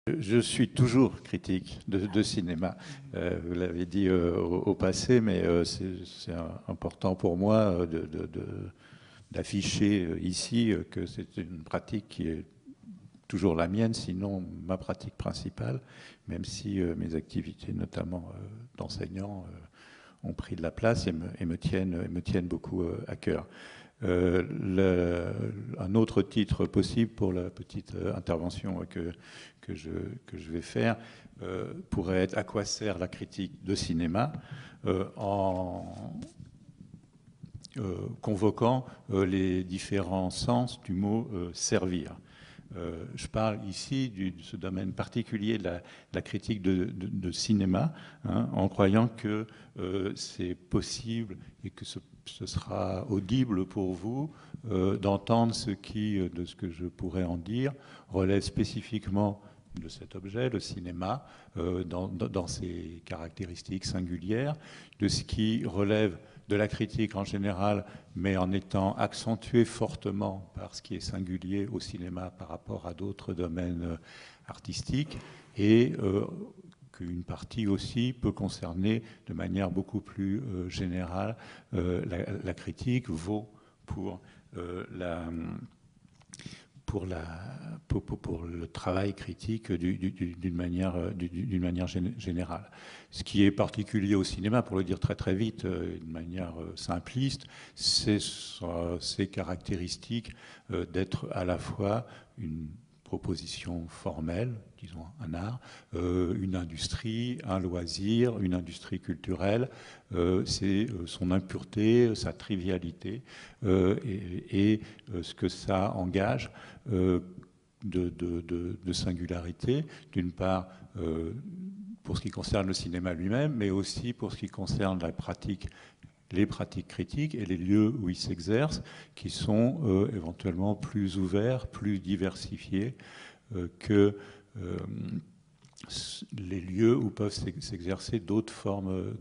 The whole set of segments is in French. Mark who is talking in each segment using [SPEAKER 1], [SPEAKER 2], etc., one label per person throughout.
[SPEAKER 1] Je suis toujours critique de cinéma. Vous l'avez dit au passé, mais c'est important pour moi d'afficher ici que c'est une pratique qui est toujours la mienne, sinon ma pratique principale, même si mes activités, notamment d'enseignant, ont pris de la place et me tiennent beaucoup à cœur. Un autre titre possible pour la petite intervention que je vais faire pourrait être « À quoi sert la critique de cinéma ?» en convoquant les différents sens du mot « servir ». Je parle ici de ce domaine particulier de la critique de cinéma, hein, en croyant que c'est possible et que ce sera audible pour vous d'entendre ce qui, de ce que je pourrais en dire, relève spécifiquement de cet objet, le cinéma, dans ses caractéristiques singulières, de ce qui relève de la critique en général, mais en étant accentué fortement par ce qui est singulier au cinéma par rapport à d'autres domaines artistiques, et qu'une partie aussi peut concerner de manière beaucoup plus générale la critique vaut pour pour le travail critique d'une manière générale. Ce qui est particulier au cinéma, pour le dire très très vite, d'une manière simpliste, c'est ses caractéristiques d'être à la fois une proposition formelle, disons un art, une industrie, un loisir, une industrie culturelle, c'est son impureté, sa trivialité et ce que ça engage de singularité, d'une part pour ce qui concerne le cinéma lui-même, mais aussi pour ce qui concerne les pratiques critiques et les lieux où ils s'exercent, qui sont éventuellement plus ouverts, plus diversifiés que les lieux où peuvent s'exercer d'autres formes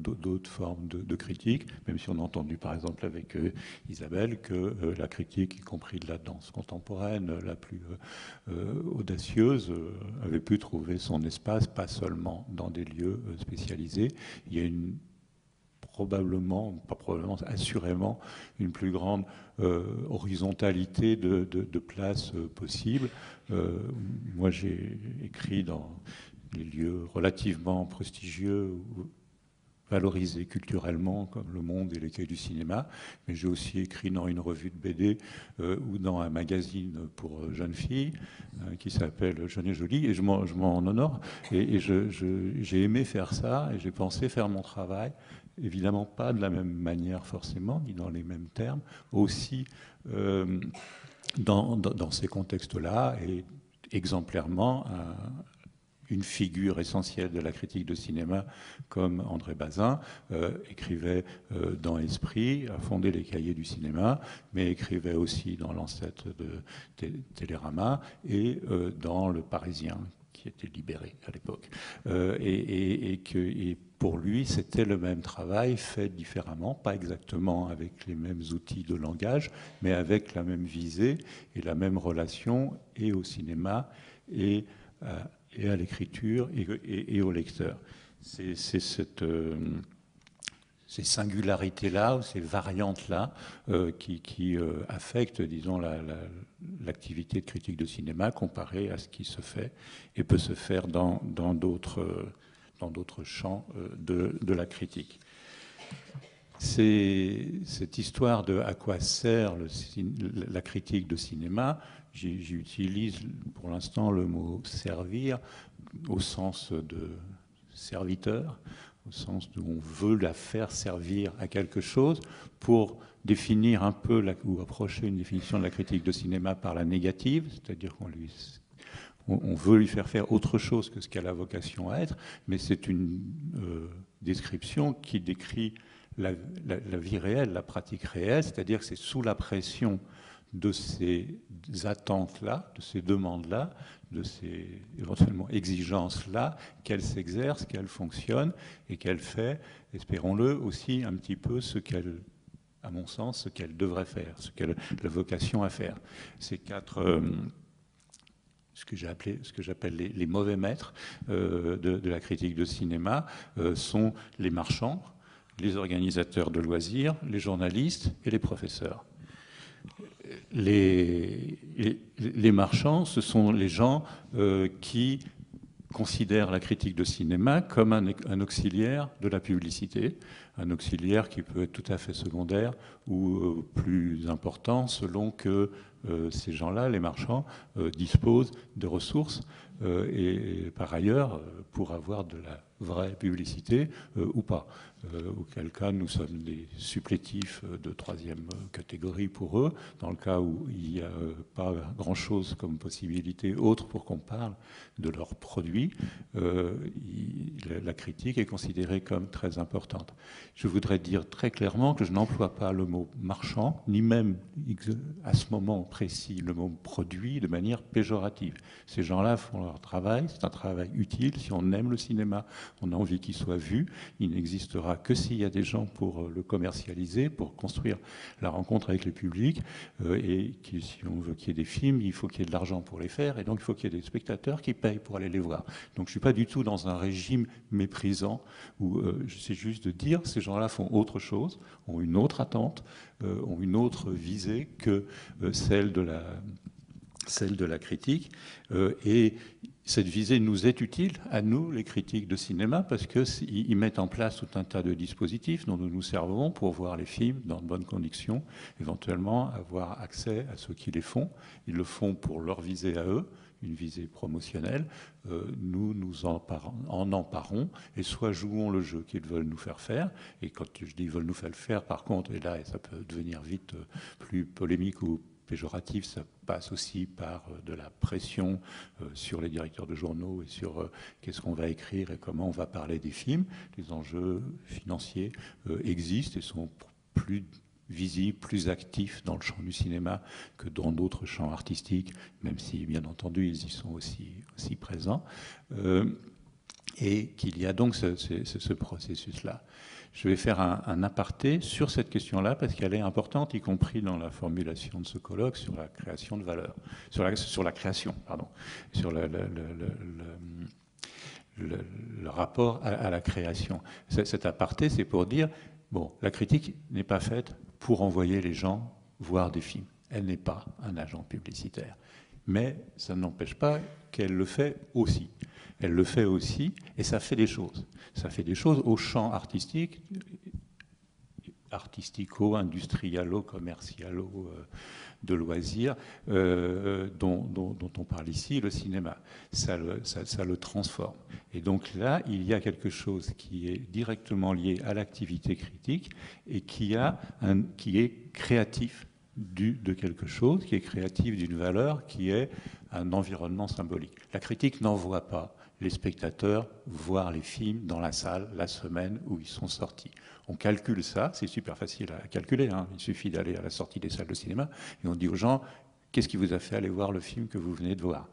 [SPEAKER 1] de critique, même si on a entendu par exemple avec Isabelle que la critique, y compris de la danse contemporaine la plus audacieuse, avait pu trouver son espace, pas seulement dans des lieux spécialisés. Il y a assurément une plus grande horizontalité de places possibles. Moi, j'ai écrit dans les lieux relativement prestigieux, valorisés culturellement, comme Le Monde et les Cahiers du cinéma, mais j'ai aussi écrit dans une revue de BD ou dans un magazine pour jeunes filles qui s'appelle Jeune et Jolie, et je m'en honore, et j'ai aimé faire ça, et j'ai pensé faire mon travail, évidemment pas de la même manière forcément, ni dans les mêmes termes, aussi dans ces contextes-là, et exemplairement une figure essentielle de la critique de cinéma comme André Bazin écrivait dans Esprit, a fondé les Cahiers du cinéma, mais écrivait aussi dans l'ancêtre de Télérama et dans Le Parisien, qui était libéré à l'époque. Et pour lui, c'était le même travail fait différemment, pas exactement avec les mêmes outils de langage, mais avec la même visée et la même relation et au cinéma et à l'écriture et au lecteur. C'est ces singularités-là, ces variantes-là qui affectent, disons, l'activité de critique de cinéma comparée à ce qui se fait et peut se faire dans d'autres champs de la critique. Cette histoire de à quoi sert la critique de cinéma, j'utilise pour l'instant le mot servir au sens de serviteur, au sens où on veut la faire servir à quelque chose pour définir un peu ou approcher une définition de la critique de cinéma par la négative, c'est-à-dire on veut lui faire autre chose que ce qu'elle a vocation à être, mais c'est une description qui décrit la vie réelle, la pratique réelle, c'est-à-dire que c'est sous la pression de ces attentes-là, de ces demandes-là, de ces éventuellement exigences-là, qu'elle s'exerce, qu'elle fonctionne et qu'elle fait, espérons-le, aussi un petit peu ce qu'elle, à mon sens, ce qu'elle devrait faire, ce qu'elle a vocation à faire. Ces quatre ce que j'appelle les mauvais maîtres de la critique de cinéma, sont les marchands, les organisateurs de loisirs, les journalistes et les professeurs. Les marchands, ce sont les gens qui considèrent la critique de cinéma comme un auxiliaire de la publicité, un auxiliaire qui peut être tout à fait secondaire ou plus important selon que ces gens-là, les marchands, disposent de ressources et par ailleurs pour avoir de la vraie publicité ou pas. Auquel cas nous sommes des supplétifs de troisième catégorie pour eux, dans le cas où il n'y a pas grand-chose comme possibilité autre pour qu'on parle de leurs produits, la critique est considérée comme très importante. Je voudrais dire très clairement que je n'emploie pas le mot marchand, ni même à ce moment précis le mot produit de manière péjorative. Ces gens-là font leur travail, c'est un travail utile. Si on aime le cinéma, on a envie qu'il soit vu. Il n'existera que s'il y a des gens pour le commercialiser, pour construire la rencontre avec le public. Et si on veut qu'il y ait des films, il faut qu'il y ait de l'argent pour les faire. Et donc, il faut qu'il y ait des spectateurs qui payent pour aller les voir. Donc, je ne suis pas du tout dans un régime méprisant où c'est juste de dire ces gens-là font autre chose, ont une autre attente, ont une autre visée que celle de la critique. Et cette visée nous est utile, à nous, les critiques de cinéma, parce qu'ils mettent en place tout un tas de dispositifs dont nous nous servons pour voir les films dans de bonnes conditions, éventuellement avoir accès à ceux qui les font. Ils le font pour leur visée à eux, une visée promotionnelle. Nous en emparons et soit jouons le jeu qu'ils veulent nous faire faire. Et quand je dis ils veulent nous faire le faire, par contre, et là ça peut devenir vite plus polémique ou péjoratif, ça passe aussi par de la pression sur les directeurs de journaux et sur qu'est-ce qu'on va écrire et comment on va parler des films. Les enjeux financiers existent et sont plus visibles, plus actifs dans le champ du cinéma que dans d'autres champs artistiques, même si, bien entendu, ils y sont aussi présents. Et qu'il y a donc ce processus-là. Je vais faire un aparté sur cette question-là parce qu'elle est importante, y compris dans la formulation de ce colloque sur la création de valeur, sur la création, pardon, sur le rapport à la création. Cet aparté, c'est pour dire, bon, la critique n'est pas faite pour envoyer les gens voir des films. Elle n'est pas un agent publicitaire. Mais ça n'empêche pas qu'elle le fait aussi. Elle le fait aussi, et ça fait des choses. Ça fait des choses au champ artistique, artistico-industrialo, commercialo, de loisirs, dont on parle ici, le cinéma. Ça le transforme. Et donc là, il y a quelque chose qui est directement lié à l'activité critique et qui est créatif de quelque chose, qui est créatif d'une valeur, qui est un environnement symbolique. La critique n'envoie pas les spectateurs voir les films dans la salle la semaine où ils sont sortis. On calcule ça, c'est super facile à calculer, hein. Il suffit d'aller à la sortie des salles de cinéma et on dit aux gens, qu'est-ce qui vous a fait aller voir le film que vous venez de voir?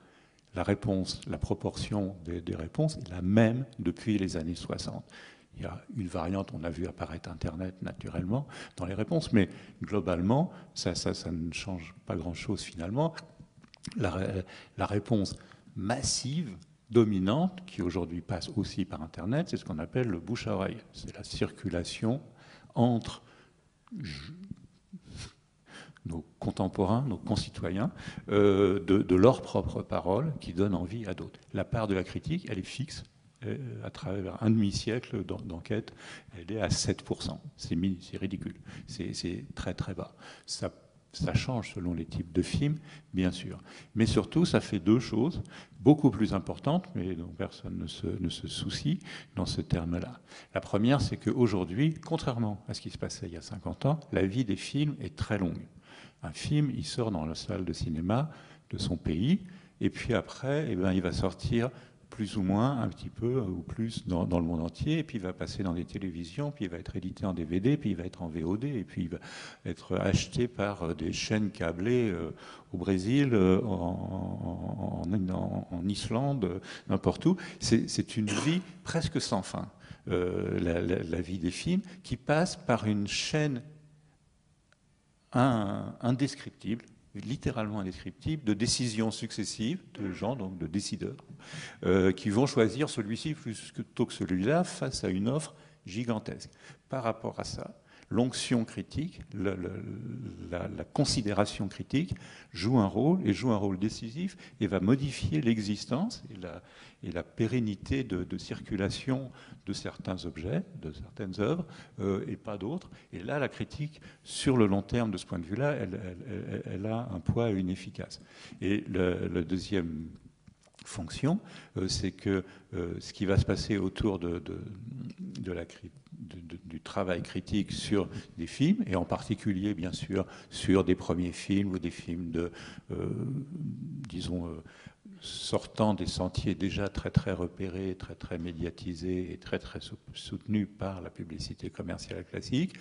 [SPEAKER 1] La réponse, la proportion des réponses est la même depuis les années 60. Il y a une variante, on a vu apparaître Internet naturellement dans les réponses, mais globalement, ça ne change pas grand-chose finalement. La réponse massive, dominante, qui aujourd'hui passe aussi par Internet, c'est ce qu'on appelle le bouche à oreille. C'est la circulation entre nos contemporains, nos concitoyens, de leurs propres paroles qui donnent envie à d'autres. La part de la critique, elle est fixe. À travers un demi-siècle d'enquête, elle est à 7%. C'est ridicule. C'est très très bas. Ça change selon les types de films, bien sûr. Mais surtout, ça fait deux choses beaucoup plus importantes, mais dont personne ne se soucie dans ce terme-là. La première, c'est qu'aujourd'hui, contrairement à ce qui se passait il y a 50 ans, la vie des films est très longue. Un film, il sort dans la salle de cinéma de son pays, et puis après, il va sortir plus ou moins, un petit peu, ou plus dans le monde entier, et puis il va passer dans des télévisions, puis il va être édité en DVD, puis il va être en VOD, et puis il va être acheté par des chaînes câblées au Brésil, en Islande, n'importe où. C'est une vie presque sans fin, la vie des films, qui passe par une chaîne indescriptible, littéralement indescriptible, de décisions successives de gens, donc de décideurs, qui vont choisir celui-ci plutôt que celui-là face à une offre gigantesque. Par rapport à ça, l'onction critique, la considération critique joue un rôle décisif et va modifier l'existence et la pérennité de circulation de certains objets, de certaines œuvres, et pas d'autres. Et là, la critique, sur le long terme, de ce point de vue-là, elle a un poids et une efficace. Et le deuxième fonction, c'est que ce qui va se passer autour du travail critique sur des films, et en particulier, bien sûr, sur des premiers films ou des films disons, sortant des sentiers déjà très très repérés, très très médiatisés et très très soutenus par la publicité commerciale classique,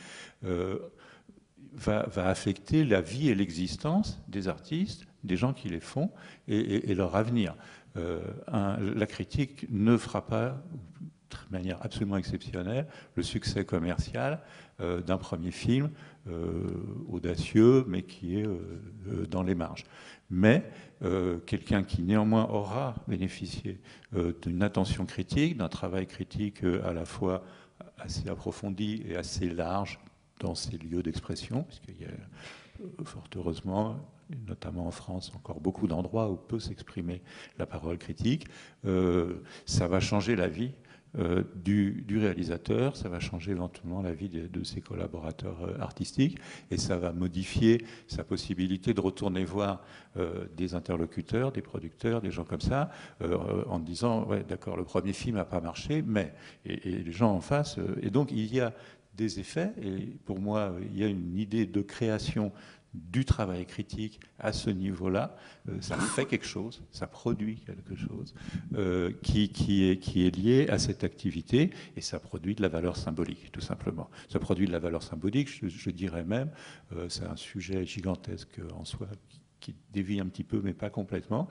[SPEAKER 1] va affecter la vie et l'existence des artistes, des gens qui les font, et leur avenir. La critique ne fera pas, de manière absolument exceptionnelle, le succès commercial d'un premier film audacieux, mais qui est dans les marges. Mais quelqu'un qui néanmoins aura bénéficié d'une attention critique, d'un travail critique à la fois assez approfondi et assez large dans ces lieux d'expression, puisqu'il y a fort heureusement, notamment en France, encore beaucoup d'endroits où peut s'exprimer la parole critique, ça va changer la vie du réalisateur, ça va changer éventuellement la vie de ses collaborateurs artistiques, et ça va modifier sa possibilité de retourner voir des interlocuteurs, des producteurs, des gens comme ça, en disant ouais, d'accord, le premier film n'a pas marché, mais et les gens en face, et donc il y a des effets, et pour moi il y a une idée de création du travail critique à ce niveau-là, ça fait quelque chose, ça produit quelque chose qui est lié à cette activité, et ça produit de la valeur symbolique, tout simplement. Ça produit de la valeur symbolique, je dirais même, c'est un sujet gigantesque en soi, qui dévie un petit peu, mais pas complètement.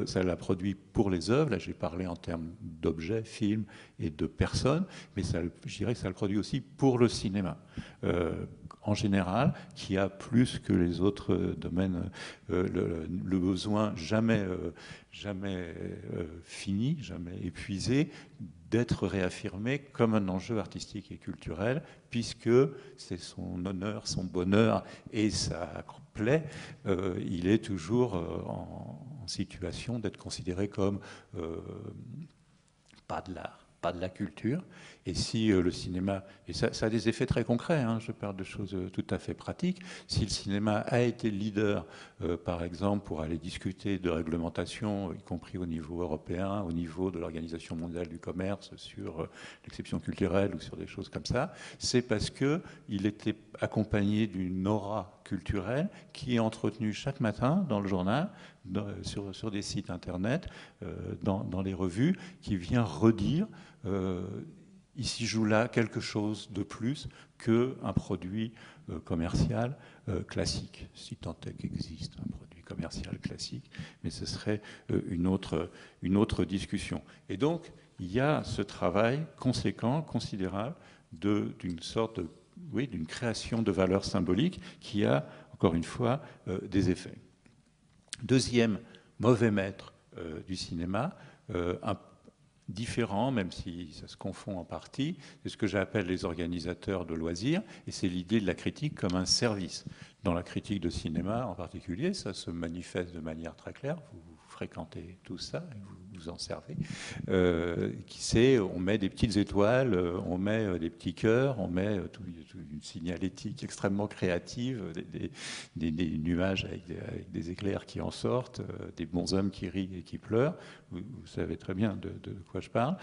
[SPEAKER 1] Ça l'a produit pour les œuvres. Là, j'ai parlé en termes d'objets, films et de personnes, mais je dirais que ça le produit aussi pour le cinéma. En général, qui a plus que les autres domaines le besoin jamais fini, jamais épuisé, d'être réaffirmé comme un enjeu artistique et culturel, puisque c'est son honneur, son bonheur et sa plaie, il est toujours en situation d'être considéré comme pas de l'art, pas de la culture. Et si le cinéma, et ça a des effets très concrets, hein, je parle de choses tout à fait pratiques, si le cinéma a été leader, par exemple, pour aller discuter de réglementation, y compris au niveau européen, au niveau de l'Organisation mondiale du commerce, sur l'exception culturelle ou sur des choses comme ça, c'est parce qu'il était accompagné d'une aura culturelle qui est entretenue chaque matin dans le journal, sur des sites internet, dans les revues, qui vient redire ici joue là quelque chose de plus qu'un produit commercial classique, si tant est qu'existe un produit commercial classique, mais ce serait une autre discussion. Et donc, il y a ce travail conséquent, considérable, d'une sorte d'une création de valeur symbolique qui a, encore une fois, des effets. Deuxième mauvais maître du cinéma, différent, même si ça se confond en partie, c'est ce que j'appelle les organisateurs de loisirs, et c'est l'idée de la critique comme un service. Dans la critique de cinéma en particulier, ça se manifeste de manière très claire, vous fréquentez tout ça, et vous vous en servez, qui c'est, on met des petites étoiles, on met des petits cœurs, on met une signalétique extrêmement créative, des nuages avec des éclairs qui en sortent, des bonshommes qui rient et qui pleurent, vous savez très bien de quoi je parle,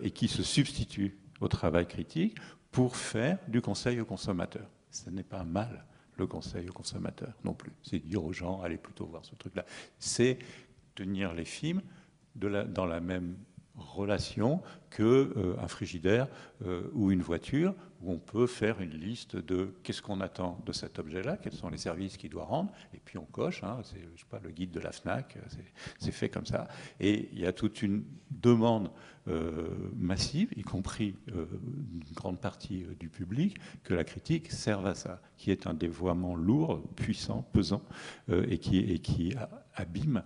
[SPEAKER 1] et qui se substituent au travail critique pour faire du conseil au consommateur. Ce n'est pas mal, le conseil au consommateur non plus. C'est dire aux gens, allez plutôt voir ce truc-là. C'est tenir les films dans la même relation qu'un frigidaire ou une voiture, où on peut faire une liste de qu'est-ce qu'on attend de cet objet-là, quels sont les services qu'il doit rendre, et puis on coche, hein, c'est, je sais pas, le guide de la FNAC, c'est fait comme ça. Et il y a toute une demande massive, y compris une grande partie du public, que la critique serve à ça, qui est un dévoiement lourd, puissant, pesant, et qui abîme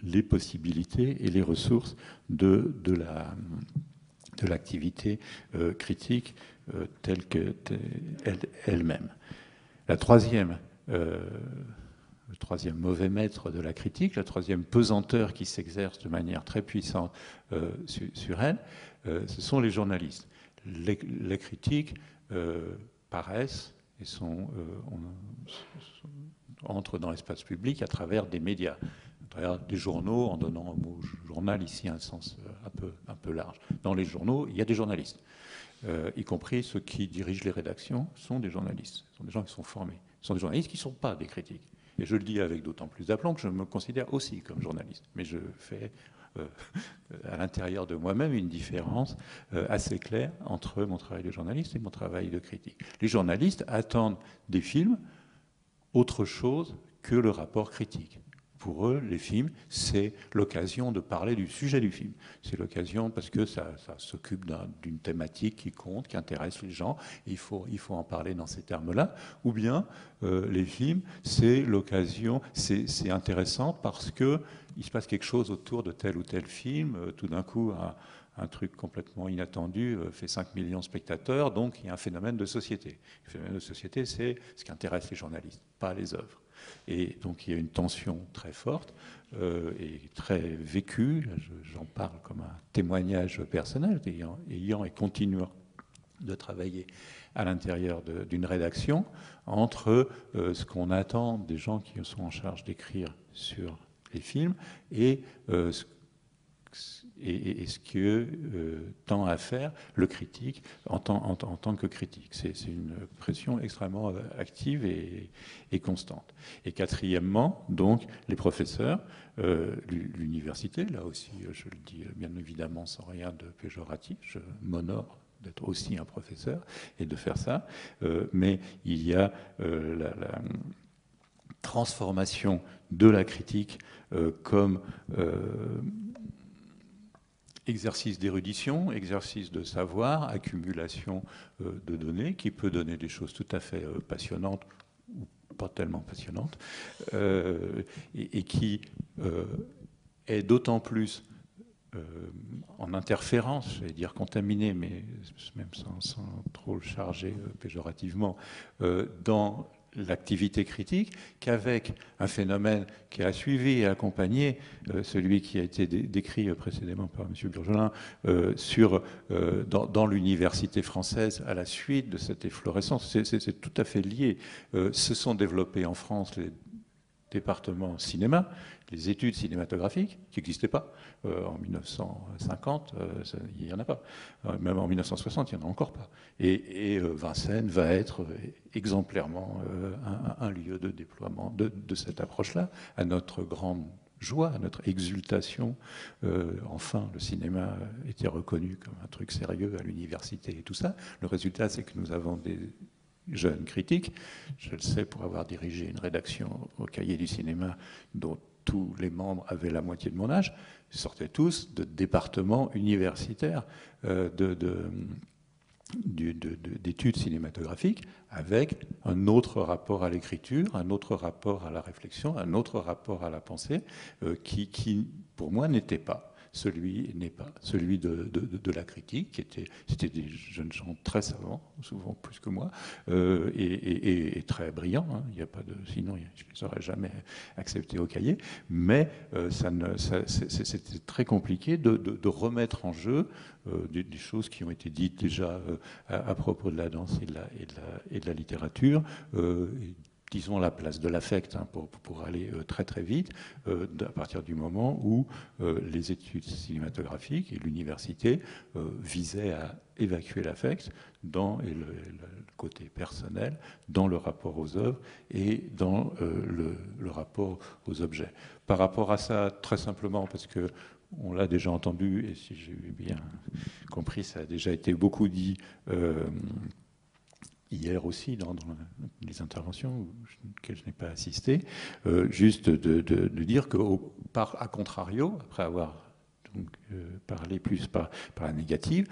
[SPEAKER 1] les possibilités et les ressources de l'activité critique telle qu'elle-même. Le troisième mauvais maître de la critique, la troisième pesanteur qui s'exerce de manière très puissante sur elle, ce sont les journalistes. Les critiques paraissent et entrent dans l'espace public à travers des médias, à travers des journaux, en donnant au mot journal ici un sens un peu large. Dans les journaux, il y a des journalistes, y compris ceux qui dirigent les rédactions sont des journalistes, ce sont des gens qui sont formés, ce sont des journalistes qui ne sont pas des critiques. Et je le dis avec d'autant plus d'aplomb que je me considère aussi comme journaliste, mais je fais à l'intérieur de moi-même une différence assez claire entre mon travail de journaliste et mon travail de critique. Les journalistes attendent des films autre chose que le rapport critique. Pour eux, les films, c'est l'occasion de parler du sujet du film. C'est l'occasion parce que ça s'occupe d'une thématique qui compte, qui intéresse les gens, et il faut en parler dans ces termes-là. Ou bien, les films, c'est l'occasion, c'est intéressant parce qu'il se passe quelque chose autour de tel ou tel film. Tout d'un coup, un truc complètement inattendu fait 5 millions de spectateurs, donc il y a un phénomène de société. Le phénomène de société, c'est ce qui intéresse les journalistes, pas les œuvres. Et donc il y a une tension très forte et très vécue, j'en parle comme un témoignage personnel, ayant et continuant de travailler à l'intérieur d'une rédaction, entre ce qu'on attend des gens qui sont en charge d'écrire sur les films et ce que tend à faire le critique en tant que critique. C'est une pression extrêmement active et constante. Et quatrièmement, donc, les professeurs, l'université, là aussi, je le dis bien évidemment sans rien de péjoratif, je m'honore d'être aussi un professeur et de faire ça, mais il y a la transformation de la critique comme exercice d'érudition, exercice de savoir, accumulation de données, qui peut donner des choses tout à fait passionnantes ou pas tellement passionnantes, et qui est d'autant plus en interférence, je vais dire contaminée, mais même sans trop le charger péjorativement, dans l'activité critique, qu'avec un phénomène qui a suivi et accompagné celui qui a été décrit précédemment par M. Burgelin dans l'université française à la suite de cette efflorescence. C'est tout à fait lié. Se sont développés en France les départements cinéma, les études cinématographiques, qui n'existaient pas. En 1950, il n'y en a pas. Même en 1960, il n'y en a encore pas. Et Vincennes va être exemplairement un lieu de déploiement de cette approche-là, à notre grande joie, à notre exultation. Enfin, le cinéma était reconnu comme un truc sérieux à l'université et tout ça. Le résultat, c'est que nous avons des jeunes critiques. Je le sais pour avoir dirigé une rédaction au Cahier du cinéma dont tous les membres avaient la moitié de mon âge, ils sortaient tous de départements universitaires d'études cinématographiques avec un autre rapport à l'écriture, un autre rapport à la réflexion, un autre rapport à la pensée qui pour moi, n'était pas celui de la critique, c'était des jeunes gens très savants, souvent plus que moi, et très brillants. Hein, il y a pas de, sinon je ne les aurais jamais acceptés au Cahier. Mais c'était très compliqué de remettre en jeu des choses qui ont été dites déjà à propos de la danse et de la littérature. Disons la place de l'affect, hein, pour aller très très vite, à partir du moment où les études cinématographiques et l'université visaient à évacuer l'affect et le côté personnel dans le rapport aux œuvres et dans le rapport aux objets. Par rapport à ça, très simplement, parce que on l'a déjà entendu, et si j'ai bien compris, ça a déjà été beaucoup dit hier aussi dans les interventions auxquelles je n'ai pas assisté, juste de dire que, à contrario, après avoir donc, parlé plus par la négative,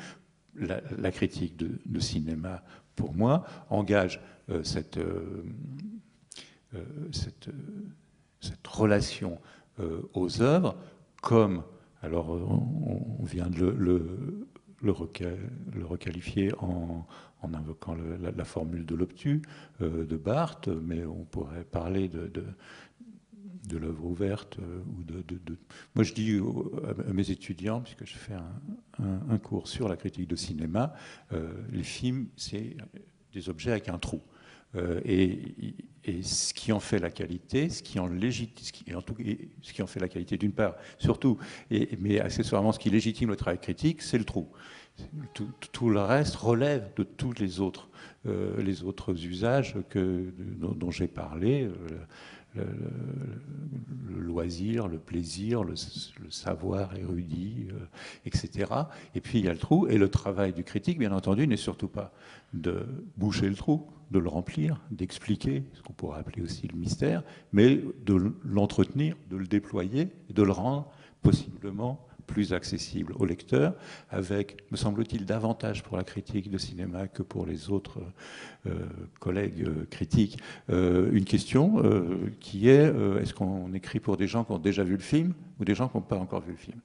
[SPEAKER 1] la critique de cinéma, pour moi, engage cette relation aux œuvres comme, alors on vient de le requalifier en invoquant la formule de l'obtus de Barthes, mais on pourrait parler de l'œuvre ouverte ou Moi, je dis à mes étudiants, puisque je fais un cours sur la critique de cinéma, les films, c'est des objets avec un trou. Et ce qui en fait la qualité, ce qui en fait la qualité d'une part, surtout, mais accessoirement, ce qui légitime le travail critique, c'est le trou. Tout le reste relève de tous les autres usages dont j'ai parlé. Le loisir, le plaisir, le savoir érudit, etc. Et puis il y a le trou, et le travail du critique, bien entendu, n'est surtout pas de boucher le trou, de le remplir, d'expliquer ce qu'on pourrait appeler aussi le mystère, mais de l'entretenir, de le déployer, et de le rendre possiblement plus accessible au lecteur, avec, me semble-t-il, davantage pour la critique de cinéma que pour les autres collègues critiques, une question qui est est-ce qu'on écrit pour des gens qui ont déjà vu le film ou des gens qui n'ont pas encore vu le film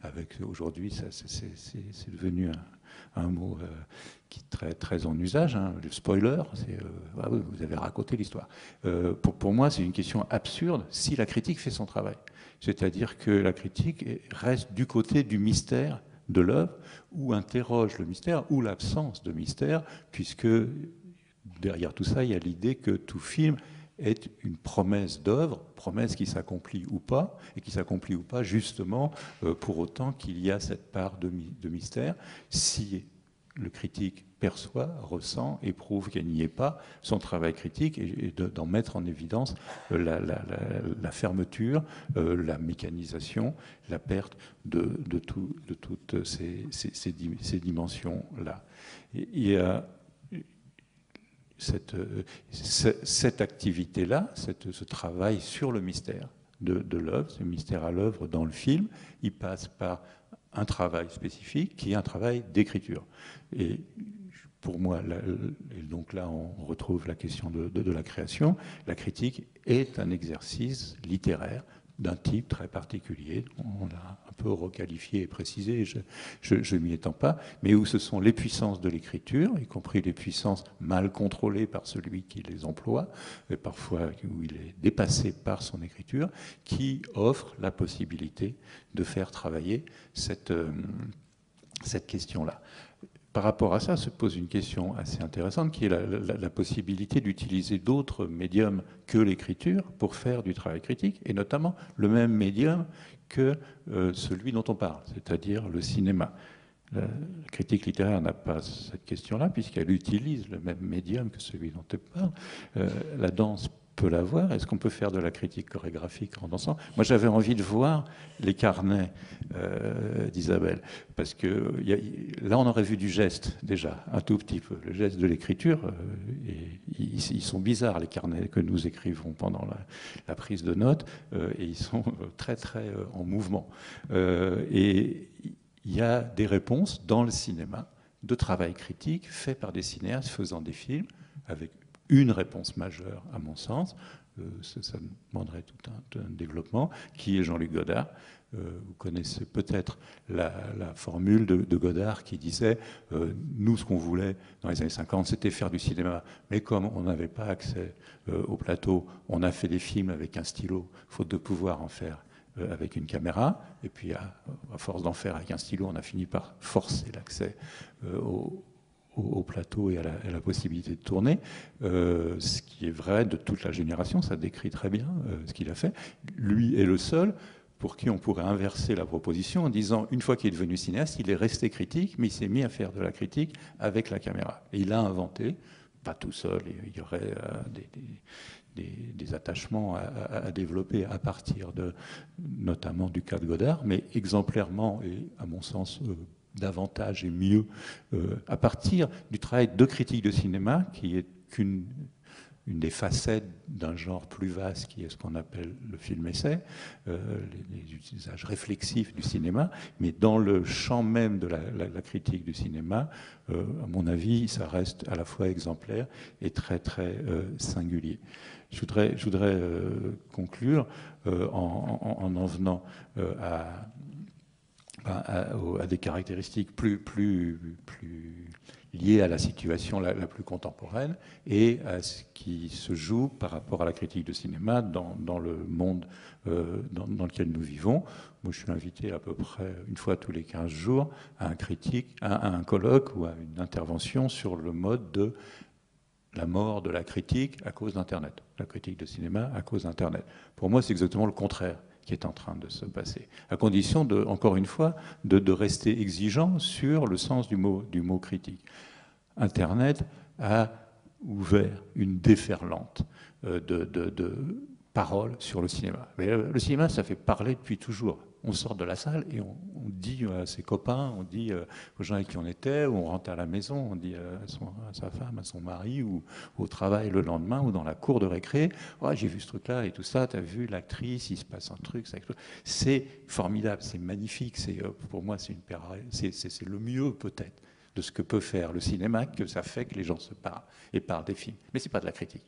[SPEAKER 1] avec aujourd'hui, c'est devenu un mot qui est très, très en usage, hein, le spoiler, ah oui, vous avez raconté l'histoire. Pour moi, c'est une question absurde si la critique fait son travail. C'est-à-dire que la critique reste du côté du mystère de l'œuvre, ou interroge le mystère, ou l'absence de mystère, puisque derrière tout ça, il y a l'idée que tout film est une promesse d'œuvre, promesse qui s'accomplit ou pas, et qui s'accomplit ou pas justement pour autant qu'il y a cette part de mystère. Si le critique perçoit, ressent, éprouve qu'elle n'y est pas, son travail critique est d'en mettre en évidence la fermeture, la mécanisation, la perte de toutes ces dimensions-là. Il y a cette activité-là, ce travail sur le mystère de l'œuvre, ce mystère à l'œuvre dans le film, il passe par un travail spécifique qui est un travail d'écriture. Et pour moi, et donc là on retrouve la question de la création, la critique est un exercice littéraire d'un type très particulier, on l'a un peu requalifié et précisé, je m'y étends pas, mais où ce sont les puissances de l'écriture, y compris les puissances mal contrôlées par celui qui les emploie, et parfois où il est dépassé par son écriture, qui offrent la possibilité de faire travailler cette question-là. Par rapport à ça, se pose une question assez intéressante qui est la possibilité d'utiliser d'autres médiums que l'écriture pour faire du travail critique, et notamment le même médium que celui dont on parle, c'est-à-dire le cinéma. La critique littéraire n'a pas cette question-là, puisqu'elle utilise le même médium que celui dont elle parle. La danse peut l'avoir. Est-ce qu'on peut faire de la critique chorégraphique en dansant? Moi, j'avais envie de voir les carnets d'Isabelle, parce que là, on aurait vu du geste, déjà, un tout petit peu. Le geste de l'écriture, ils sont bizarres, les carnets que nous écrivons pendant la prise de notes, et ils sont très, très en mouvement. Et il y a des réponses dans le cinéma de travail critique fait par des cinéastes faisant des films avec une réponse majeure, à mon sens, ça demanderait tout un développement, qui est Jean-Luc Godard. Vous connaissez peut-être la formule de Godard qui disait nous, ce qu'on voulait dans les années 50, c'était faire du cinéma, mais comme on n'avait pas accès au plateau, on a fait des films avec un stylo, faute de pouvoir en faire avec une caméra, et puis à force d'en faire avec un stylo, on a fini par forcer l'accès au plateau et à la possibilité de tourner, ce qui est vrai de toute la génération, ça décrit très bien ce qu'il a fait. Lui est le seul pour qui on pourrait inverser la proposition en disant, une fois qu'il est devenu cinéaste, il est resté critique, mais il s'est mis à faire de la critique avec la caméra. Et il a inventé, pas tout seul, il y aurait des attachements à développer à partir notamment du cas de Godard, mais exemplairement et à mon sens davantage et mieux à partir du travail de critique de cinéma qui est une des facettes d'un genre plus vaste qui est ce qu'on appelle le film-essai, les usages réflexifs du cinéma, mais dans le champ même de la critique du cinéma, à mon avis, ça reste à la fois exemplaire et très très singulier. Je voudrais conclure en venant à des caractéristiques plus liées à la situation la plus contemporaine et à ce qui se joue par rapport à la critique de cinéma dans le monde dans lequel nous vivons. Moi, je suis invité à peu près une fois tous les 15 jours à un colloque ou à une intervention sur le mode de la mort de la critique à cause d'Internet, la critique de cinéma à cause d'Internet. Pour moi, c'est exactement le contraire qui est en train de se passer, à condition, encore une fois, de rester exigeant sur le sens du mot critique. Internet a ouvert une déferlante de paroles sur le cinéma. Mais le cinéma, ça fait parler depuis toujours. On sort de la salle et on dit à ses copains, on dit aux gens avec qui on était, ou on rentre à la maison, on dit à sa femme, à son mari, ou au travail le lendemain, ou dans la cour de récré, oh, j'ai vu ce truc-là et tout ça, t'as vu l'actrice, il se passe un truc, ça explose. C'est formidable, c'est magnifique, pour moi c'est le mieux peut-être de ce que peut faire le cinéma, que ça fait que les gens se parlent et parlent des films. Mais c'est pas de la critique.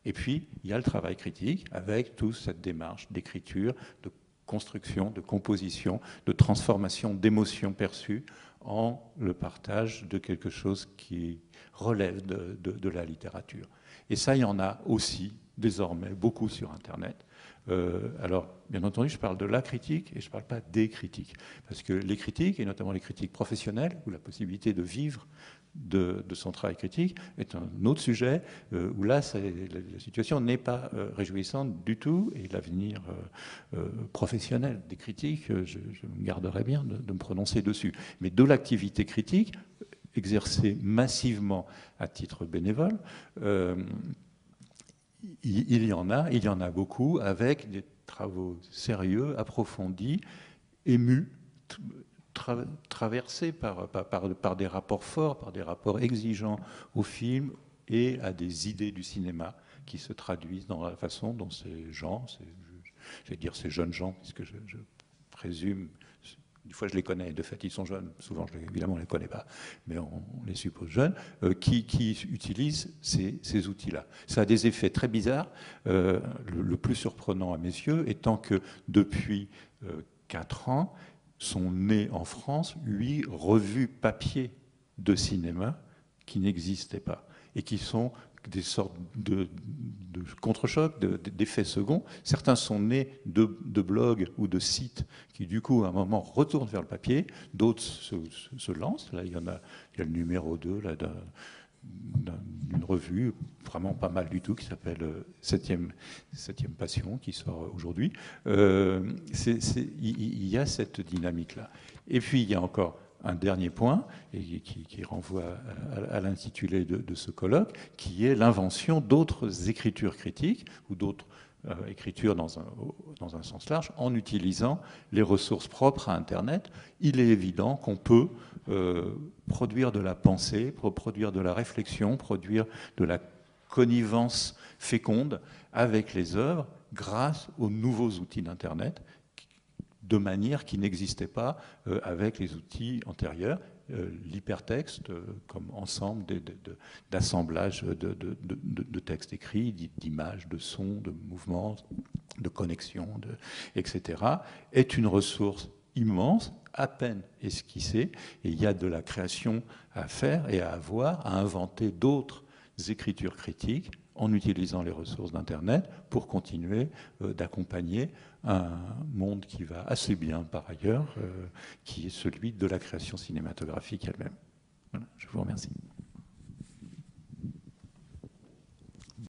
[SPEAKER 1] Et puis, il y a le travail critique avec toute cette démarche d'écriture, de construction, de composition, de transformation d'émotions perçues en le partage de quelque chose qui relève de la littérature. Et ça, il y en a aussi désormais beaucoup sur Internet. Alors, bien entendu, je parle de la critique et je ne parle pas des critiques. Parce que les critiques, et notamment les critiques professionnelles, ou la possibilité de vivre de son travail critique, est un autre sujet où là, la situation n'est pas réjouissante du tout. Et l'avenir professionnel des critiques, je me garderai bien de me prononcer dessus. Mais de l'activité critique, exercée massivement à titre bénévole, il y en a beaucoup, avec des travaux sérieux, approfondis, émus, traversés par des rapports forts, par des rapports exigeants au film et à des idées du cinéma qui se traduisent dans la façon dont ces gens, je vais dire ces jeunes gens, puisque je présume, des fois je les connais, de fait ils sont jeunes, souvent évidemment on ne les connaît pas, mais on les suppose jeunes, qui utilisent ces outils-là. Ça a des effets très bizarres, le plus surprenant à mes yeux étant que depuis 4 ans, sont nées en France 8 revues papier de cinéma qui n'existaient pas et qui sont des sortes de contre-chocs, d'effets seconds. Certains sont nés de blogs ou de sites qui, du coup, à un moment, retournent vers le papier. D'autres se lancent. Là, il y a le numéro 2 là, d'une revue vraiment pas mal du tout qui s'appelle Septième Passion, qui sort aujourd'hui. Il y a cette dynamique-là. Et puis, il y a encore un dernier point, et qui renvoie à l'intitulé de ce colloque, qui est l'invention d'autres écritures critiques ou d'autres écritures dans un sens large, en utilisant les ressources propres à Internet. Il est évident qu'on peut produire de la pensée, produire de la réflexion, produire de la connivence féconde avec les œuvres grâce aux nouveaux outils d'Internet, de manière qui n'existait pas avec les outils antérieurs. L'hypertexte comme ensemble d'assemblage de textes écrits, d'images, de sons, de mouvements, de connexions, etc., est une ressource immense, à peine esquissée, et il y a de la création à faire et à avoir, à inventer d'autres écritures critiques en utilisant les ressources d'Internet pour continuer d'accompagner un monde qui va assez bien par ailleurs, qui est celui de la création cinématographique elle-même. Voilà, je vous remercie.